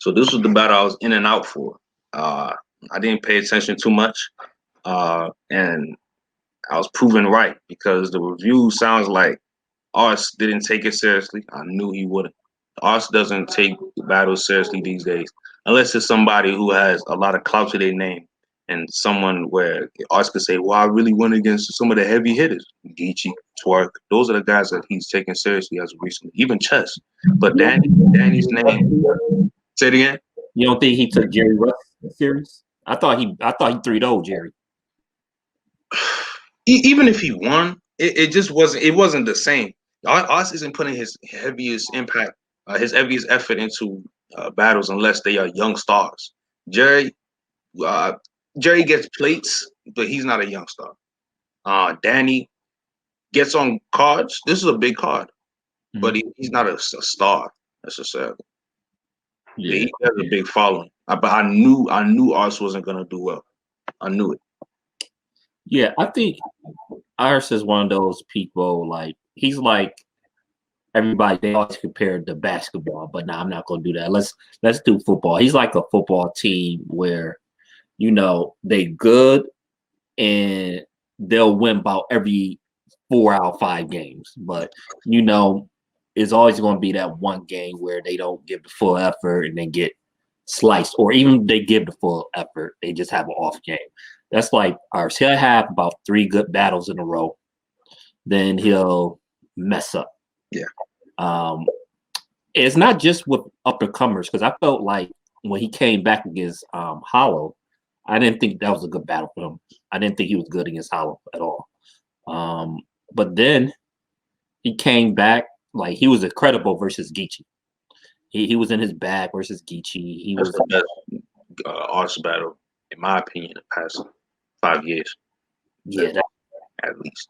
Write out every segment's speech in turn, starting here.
So this was the battle I was in and out for. I didn't pay attention too much, and I was proven right because the review sounds like Ars didn't take it seriously. I knew he wouldn't. Ars doesn't take battles seriously these days, unless it's somebody who has a lot of clout to their name and someone where Ars could say, "Well, I really went against some of the heavy hitters, Geechee, Twerk." Those are the guys that he's taken seriously as of recently, even Chess. But Danny's name. Say it again. You don't think he took Jerry Russ serious? I thought he 3-0 Jerry. Even if he won, it just wasn't. It wasn't the same. Us isn't putting his heaviest impact, his heaviest effort into battles unless they are young stars. Jerry gets plates, but he's not a young star. Danny gets on cards. This is a big card, but he's not a star necessarily. Yeah, he has a big following. But I knew Ars wasn't gonna do well. I knew it. Yeah, I think Ars is one of those people. Like he's like everybody. They always compare to basketball, but I'm not gonna do that. Let's do football. He's like a football team where they good and they'll win about every 4 out of 5 games, but it's always going to be that one game where they don't give the full effort and they get sliced, or even they give the full effort, they just have an off game. That's like ours. He'll have about 3 good battles in a row, then he'll mess up. Yeah. It's not just with uppercomers, because I felt like when he came back against Hollow, I didn't think that was a good battle for him. I didn't think he was good against Hollow at all. But then he came back like he was incredible versus Geechee. He was in his bag versus Geechee. He was the best Ars battle, in my opinion, the past 5 years. Yeah, at least.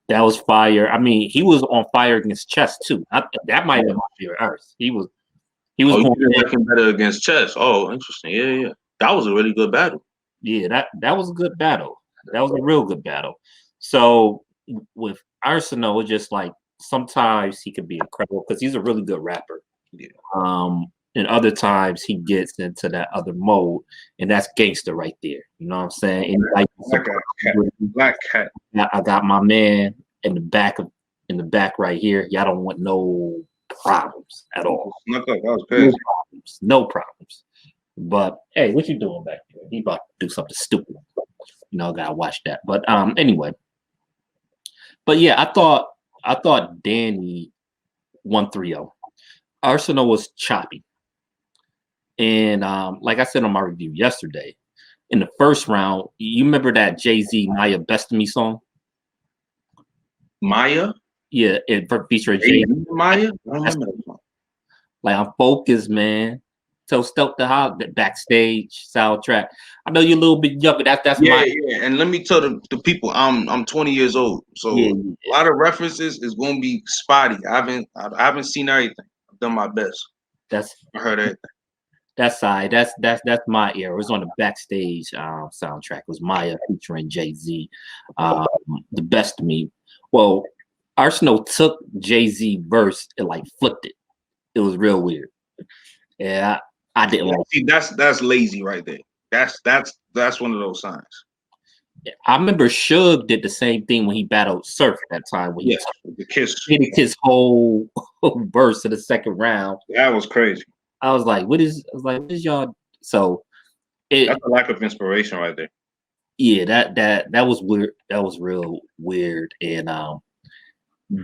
That was fire. I mean, he was on fire against Chess too. That might have been my favorite Ars. He was working better against Chess. Oh, interesting. Yeah. That was a really good battle. Yeah, that was a good battle. That was a real good battle. So with Arsonal, it's just like sometimes he could be incredible because he's a really good rapper. Yeah. And other times he gets into that other mode, and that's gangster right there. You know what I'm saying? And like Black Cat. I got my man in the back right here. Y'all don't want no problems at all. That was crazy. No problems. But hey, what you doing back there? He about to do something stupid. Gotta watch that. But anyway. But yeah, I thought Danny won 3-0. Arsonal was choppy. And like I said on my review yesterday, in the first round, you remember that Jay-Z Maya Best of Me song? Maya? Yeah, it featured Jay. Maya? Like, I'm focused, man. So Stealth the backstage soundtrack. I know you're a little bit younger. That's yeah. And let me tell the people, I'm 20 years old, so a lot of references is gonna be spotty. I haven't seen everything. I've done my best. I heard everything. That's side. That's my era. It was on the backstage soundtrack. It was Maya featuring Jay-Z. The Best of Me. Well, Arsonal took Jay-Z verse and like flipped it. It was real weird. Yeah, I didn't like. See, that's lazy right there. That's one of those signs. I remember Suge did the same thing when he battled Surf that time. When he hit his whole verse in the second round. That was crazy. I was like, what is y'all? So that's a lack of inspiration right there. Yeah, that was weird. That was real weird. And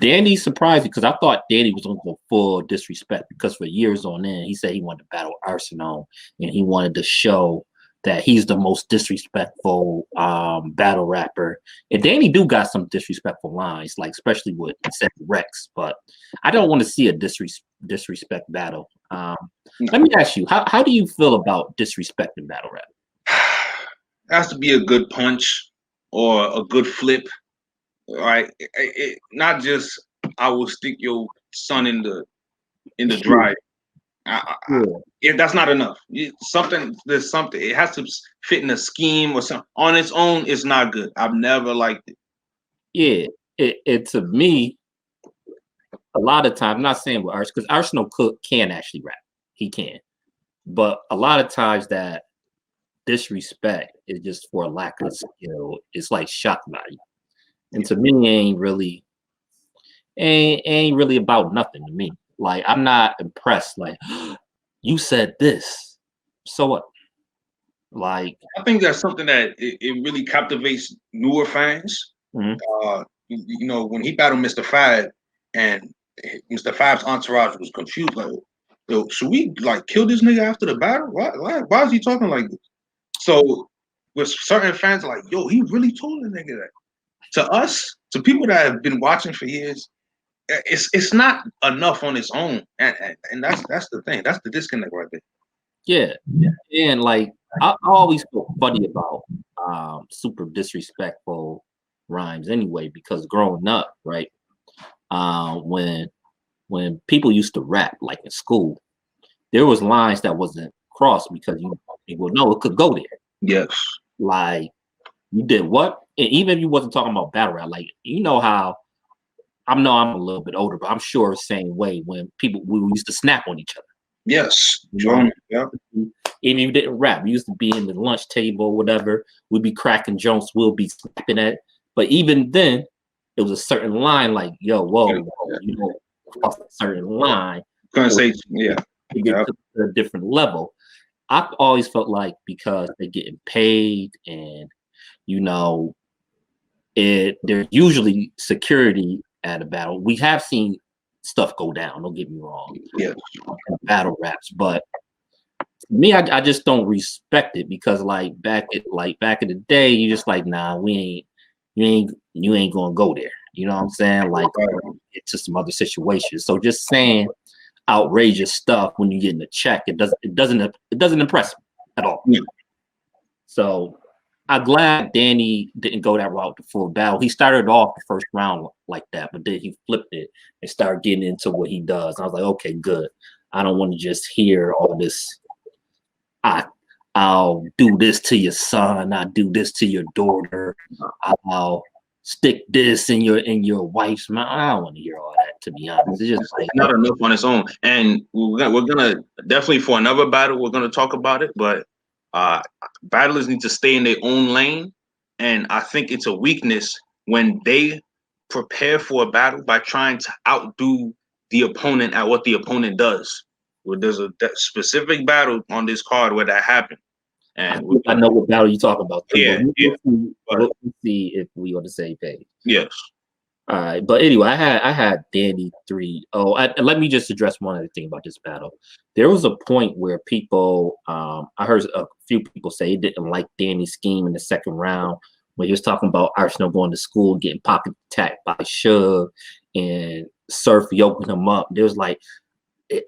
Danny surprised me because I thought Danny was going to go full disrespect because for years on end, he said he wanted to battle Arsonal and he wanted to show that he's the most disrespectful battle rapper. And Danny do got some disrespectful lines, like especially with said Rex, but I don't want to see a disrespect battle. Let me ask you, how do you feel about disrespect in battle rap? It has to be a good punch or a good flip. Right, not just I will stick your son in the dryer. If that's not enough, there's something. It has to fit in a scheme or something. On its own, it's not good. I've never liked it. Yeah, it to me, a lot of times. I'm not saying with Arsonal, because Arsonal can actually rap. He can, But a lot of times that disrespect is just for a lack of skill. It's like shock value. And to me, ain't really about nothing to me. Like I'm not impressed. Like you said this, so what? Like I think that's something that it really captivates newer fans. mhm. You know, when he battled Mr. Five, and Mr. Five's entourage was confused, like, yo, should we like kill this nigga after the battle? Why is he talking like this? So with certain fans, like, yo, he really told the nigga that. To us, to people that have been watching for years, it's not enough on its own, and that's the thing. That's the disconnect right there. Yeah. And like I always feel funny about super disrespectful rhymes anyway, because growing up, right? When people used to rap like in school, there was lines that wasn't crossed because you would know it could go there. Yes. Like you did what? And even if you wasn't talking about battle rap, like you know how I'm a little bit older, but I'm sure the same way when we used to snap on each other. Yes. You know? Yeah. Even if you didn't rap, we used to be in the lunch table, whatever. We'd be cracking jokes, we'll be snapping at. But even then, it was a certain line, like, yo, whoa, you don't cross a certain line. Gonna say, yeah. To get to a different level. I've always felt like because they're getting paid and you know, there's usually security at a battle. We have seen stuff go down, don't get me wrong. Yeah. Battle raps, but me, I just don't respect it because like back in the day, you just like, nah, you ain't gonna go there. You know what I'm saying? Like it's just some other situations. So just saying outrageous stuff when you get in the check, it doesn't impress me at all. Yeah. So I'm glad Danny didn't go that route to full battle. He started off the first round like that, but then he flipped it and started getting into what he does. And I was like, okay, good. I don't want to just hear all this. I'll do this to your son. I'll do this to your daughter. I'll stick this in your wife's mouth. I don't want to hear all that, to be honest. It's just like not enough on its own. And we're gonna definitely for another battle, we're gonna talk about it, but battlers need to stay in their own lane. And I think it's a weakness when they prepare for a battle by trying to outdo the opponent at what the opponent does. Well, there's a specific battle on this card where that happened. And I know what battle you're talking about. Yeah, we'll see if we on the same page. Yes. All right, but anyway, I had Danny 3-0. Let me just address one other thing about this battle. There was a point where people, I heard a few people say they didn't like Danny's scheme in the second round when he was talking about Arsonal going to school, getting pocket attacked by Suge and Surf yoking him up. There was like,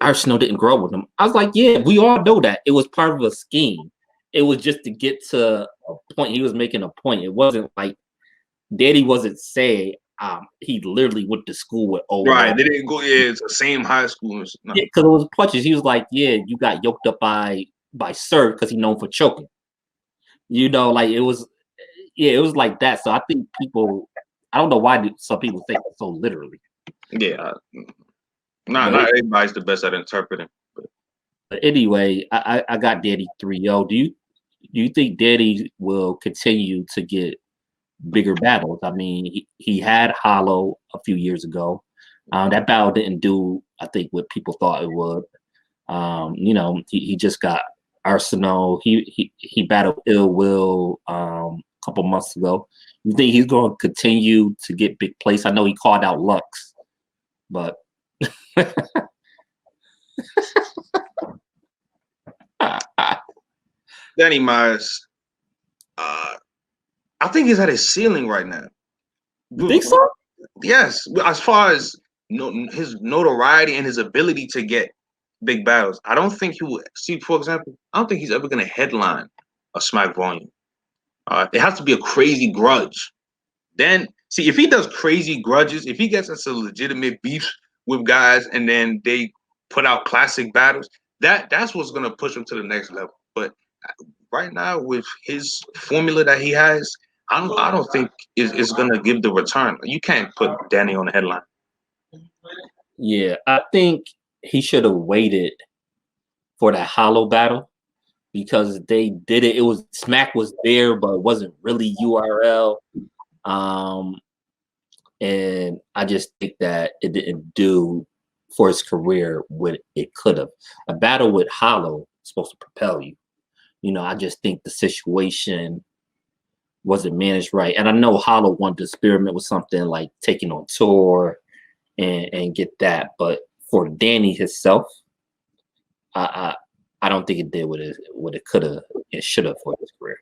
Arsonal didn't grow up with him. I was like, yeah, we all know that. It was part of a scheme. It was just to get to a point. He was making a point. It wasn't like Danny wasn't saying he literally went to school with old. Right, they didn't go. Yeah, it's the same high school. No. Yeah, because it was punches. He was like, yeah, you got yoked up by Sir because he's known for choking. You know, like it was like that. So I think I don't know why some people think it so literally. Yeah. Not everybody's the best at interpreting. But anyway, I got Danny 3-0. Do you think Danny will continue to get bigger battles? I mean, he had Hollow a few years ago. That battle didn't do, I think, what people thought it would. You know, he just got Arsonal. He battled Ill Will a couple months ago. You think he's going to continue to get big plays? I know he called out Lux, but Danny Myers, I think he's at his ceiling right now. You think so? Yes, as far as his notoriety and his ability to get big battles, I don't think he will. See, for example, I don't think he's ever going to headline a Smack Volume. It has to be a crazy grudge. Then, see, if he does crazy grudges, if he gets into legitimate beefs with guys, and then they put out classic battles, that's what's going to push him to the next level. But right now, with his formula that he has, I don't think it's going to give the return. You can't put Danny on the headline. Yeah, I think he should have waited for that Hollow battle because they did it. It was Smack was there, but it wasn't really URL. And I just think that it didn't do for his career what it could have. A battle with Hollow is supposed to propel you. You know, I just think the situation wasn't managed right. And I know Hollow wanted to experiment with something like taking on tour and get that. But for Danny himself, I don't think it did what it could have and should have for his career.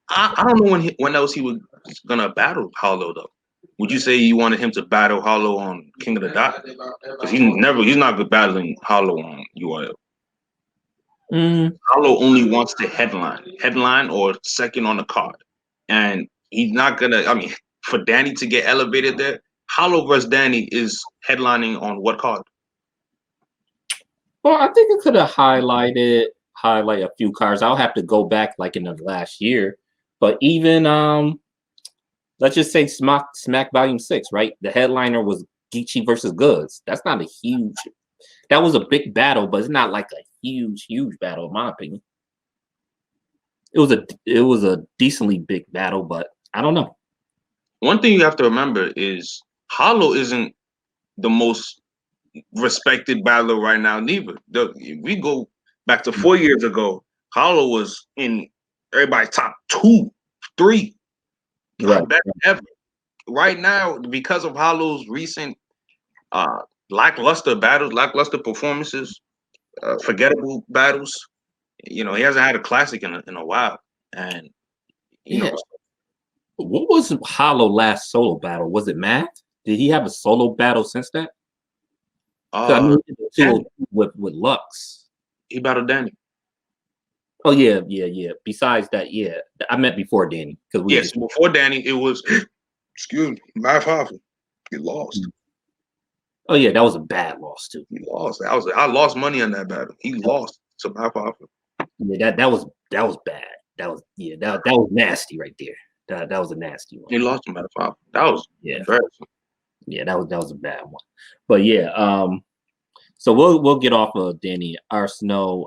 I don't know when else he was gonna battle Hollow though. Would you say you wanted him to battle Hollow on King of the Dot? Because he's not good battling Hollow on URL. Hollow only wants to headline or second on the card, and he's not gonna. I mean, for Danny to get elevated there, Hollow versus Danny is headlining on what card? Well, I think it could have highlight a few cards. I'll have to go back like in the last year, but even let's just say Smack Volume 6, right? The headliner was Geechee versus Goods. That's not a huge. That was a big battle, but it's not like a huge battle in my opinion. It was a decently big battle, but I don't know. One thing you have to remember is Hollow isn't the most respected battler right now neither. We go back to 4 years ago, Hollow was in everybody's top 2, 3 best ever. Right now, because of Hollow's recent lackluster battles, lackluster performances, forgettable battles, you know, he hasn't had a classic in a while. And you know, what was Hollow last solo battle? Was it Matt? Did he have a solo battle since that? I mean, with Lux. He battled Danny. Oh yeah. Besides that, I meant before Danny because before Danny, it was excuse me, Matt Hoffman. He lost. Oh yeah, that was a bad loss too. He lost. I lost money on that battle. He lost to Matt Hoffman. Yeah, that was bad. That was nasty right there. That was a nasty one. He lost to Matt Hoffman. That was embarrassing. Yeah, that was a bad one. But yeah, so we'll get off of Danny Arsonal.